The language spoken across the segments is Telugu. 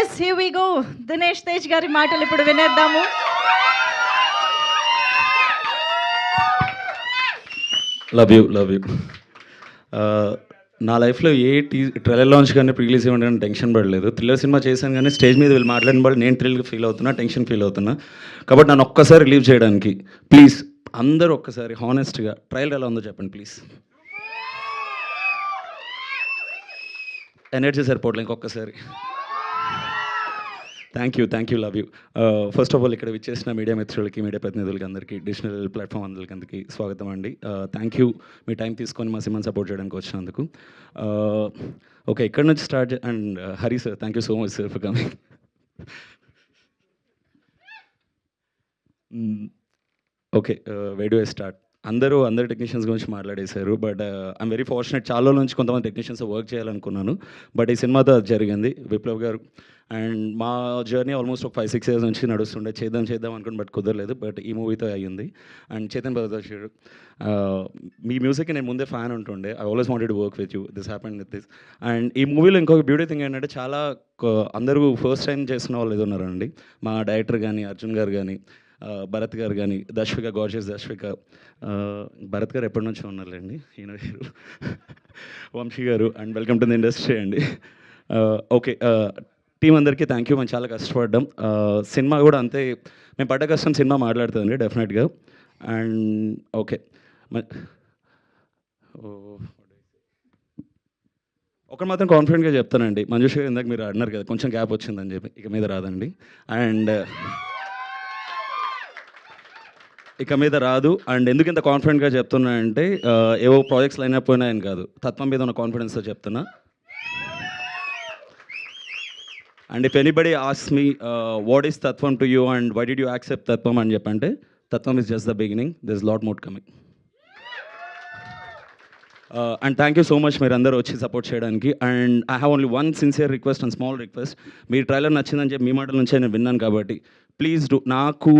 Yes here we go. Dinesh Tej గారి మాటలు ఇప్పుడు వినేద్దాము. Love you. నా లైఫ్లో ఏ ట్రైలర్ లాంచ్ కానీ రిలీజ్ ఇవ్వడానికి టెన్షన్ పడలేదు. థ్రిల్లర్ సినిమా చేశాను కానీ స్టేజ్ మీద వీళ్ళు మాట్లాడిన వాళ్ళు నేను థ్రిల్గా ఫీల్ అవుతున్నా, టెన్షన్ ఫీల్ అవుతున్నా. కాబట్టి నన్ను ఒక్కసారి రిలీవ్ చేయడానికి ప్లీజ్ అందరూ ఒక్కసారి హానెస్ట్గా ట్రైలర్ ఎలా ఉందో చెప్పండి ప్లీజ్. ఎనర్జీ సరిపోవట్లేదు ఇంకొకసారి. Thank you, love you. First of all ఇక్కడ విచ్చేసిన మీడియా మిత్రులకి, మీడియా ప్రతినిధులకి అందరికీ, డిజిటల్ ప్లాట్ఫామ్ అందరికీ స్వాగతం అండి. థ్యాంక్ యూ మీ టైం తీసుకొని మా సినిమాని సపోర్ట్ చేయడానికి వచ్చినందుకు. ఓకే, ఇక్కడ నుంచి start. And Hari sir, thank you so much sir for coming. Okay, way do I start? అందరు టెక్నీషియన్స్ గురించి మాట్లాడేశారు. బట్ ఐఎమ్ వెరీ ఫార్చునేట్, చాలా రోజుల నుంచి కొంతమంది టెక్నీషియన్స్ వర్క్ చేయాలనుకున్నాను. బట్ ఈ సినిమాతో అది జరిగింది. విప్లవ్ గారు అండ్ మా జర్నీ ఆల్మోస్ట్ ఒక 5-6 years నుంచి నడుస్తుండే. చేద్దాం అనుకుని బట్ కుదరలేదు. బట్ ఈ మూవీతో అయ్యింది. అండ్ చేతన్ భరద్వాజ్ గారు, మీ మ్యూజిక్కి నేను ముందే ఫ్యాన్ ఉంటుండే. I always wanted to work with you. This happened with this. And ఈ మూవీలో ఇంకొక బ్యూటీ థింగ్ ఏంటంటే, చాలా అందరూ ఫస్ట్ టైం చేసిన వాళ్ళు ఏదో ఉన్నారండి. మా డైరెక్టర్ కానీ, అర్జున్ గారు కానీ, భరత్ గారు కానీ, దర్శవిక, గార్జియస్ దర్శవిక. భరత్ గారు ఎప్పటి నుంచో ఉన్నారులేండి, ఈయన గారు, వంశీ గారు. And welcome to the industry అండి. ఓకే, టీం అందరికీ థ్యాంక్ యూ. మేము చాలా కష్టపడ్డాం. సినిమా కూడా అంతే, మేము పడ్డ కష్టం సినిమా మాట్లాడుతుంది డెఫినెట్గా. అండ్ ఓకే, ఒకటి మాత్రం కాన్ఫిడెంట్గా చెప్తానండి. మంజుష గారు ఇందాక మీరు అన్నారు కదా కొంచెం గ్యాప్ వచ్చిందని చెప్పి, ఇక మీద రాదండి. అండ్ ఇక మీద రాదు. అండ్ ఎందుకు ఇంత కాన్ఫిడెంట్గా చెప్తున్నా అంటే, ఏవో ప్రాజెక్ట్స్ లైన్ అయిపోయినాయని కాదు, తత్వం మీద ఉన్న కాన్ఫిడెన్స్తో చెప్తున్నా. And if anybody asks me what is Tatvam to you and why did you accept Tatvam అని చెప్పంటే, Tatvam is just the beginning, this is lot more coming. And thank you so much మీరు అందరూ వచ్చి సపోర్ట్ చేయడానికి. And I have only one sincere request and small request. మీ ట్రైలర్ నచ్చిందని చెప్పి మీ మాటల నుంచే నేను విన్నాను కాబట్టి ప్లీజ్ డూ. నాకు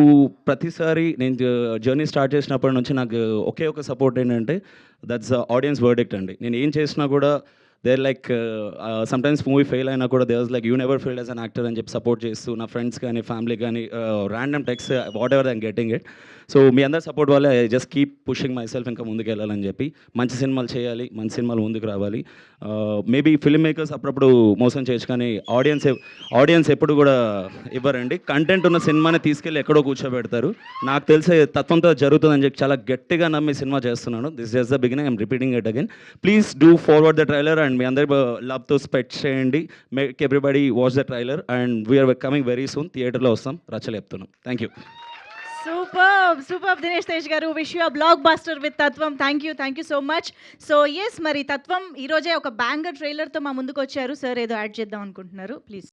ప్రతిసారి నేను జర్నీ స్టార్ట్ చేసినప్పటి నుంచి నాకు ఒకే ఒక సపోర్ట్ ఏంటంటే, దట్స్ ఆడియన్స్ వర్డిక్ట్ అండి. నేను ఏం చేసినా కూడా there like sometimes movie fail అయినా కూడా they was like you never failed as an actor అని చెప్పి సపోర్ట్ చేస్తూ, నా ఫ్రెండ్స్ కానీ, ఫ్యామిలీ కానీ, random texts whatever I'm getting it. So మీ అందరి సపోర్ట్ వల్ల I just keep pushing myself, ఇంకా ముందుకు వెళ్ళాలని చెప్పి. మంచి సినిమాలు చేయాలి, మంచి సినిమాలు ముందుకు రావాలి. మేబీ ఫిల్మ్ మేకర్స్ అప్పుడప్పుడు మోసం చేయొచ్చు కానీ ఆడియన్స్ ఎప్పుడు కూడా ఇవ్వరండి. కంటెంట్ ఉన్న సినిమాని తీసుకెళ్ళి ఎక్కడో కూర్చోబెడతారు. నాకు తెలిసే తత్వంతో జరుగుతుందని చెప్పి చాలా గట్టిగా నమ్మి సినిమా చేస్తున్నాను. This just the beginning, I'm repeating it again. Please do forward the trailer and మీ అందరి లవ్తో స్పెట్ చేయండి. Make everybody watch the trailer and we're coming very soon. థియేటర్లో వస్తాం, రచ్చలు చెప్తున్నాం. Thank you. Super Dinesh Tej గారు. Wish you a blockbuster with Tatvam. Thank you so much. So yes, మరి తత్వం ఈరోజే ఒక బ్యాంగర్ ట్రైలర్తో మా ముందుకు వచ్చారు. సార్ ఏదో యాడ్ చేద్దాం అనుకుంటున్నారు, ప్లీజ్.